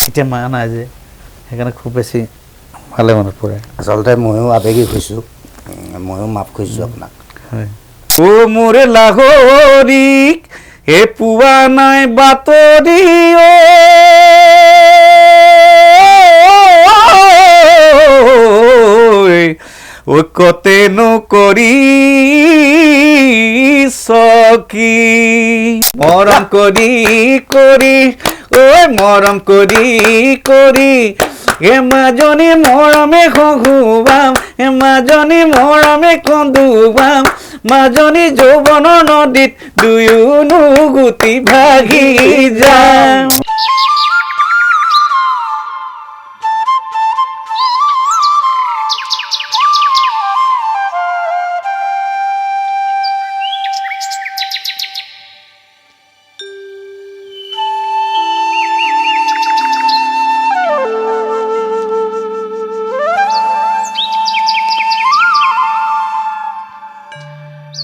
এতিয়া মা নাই যে সেইকাৰণে খুব বেছি ভালে মনত পৰে। আচলতে ময়ো আৱেগিক হৈছোঁ, ময়ো মাফ কৰিছোঁ আপোনাক। হয়। ও মোৰ লাহৰিক এ পোৱা নাই বাতৰি ঐ কতেনো কৰি সখী মৰম কৰি কৰি ঐ মৰম কৰি কৰি মাজনী মৰমে হহুৱাম মাজনী মৰমে কন্দুৱাম মাজনী যৌৱনৰ নদীত দুয়োনো গুটি ভাগি যাম।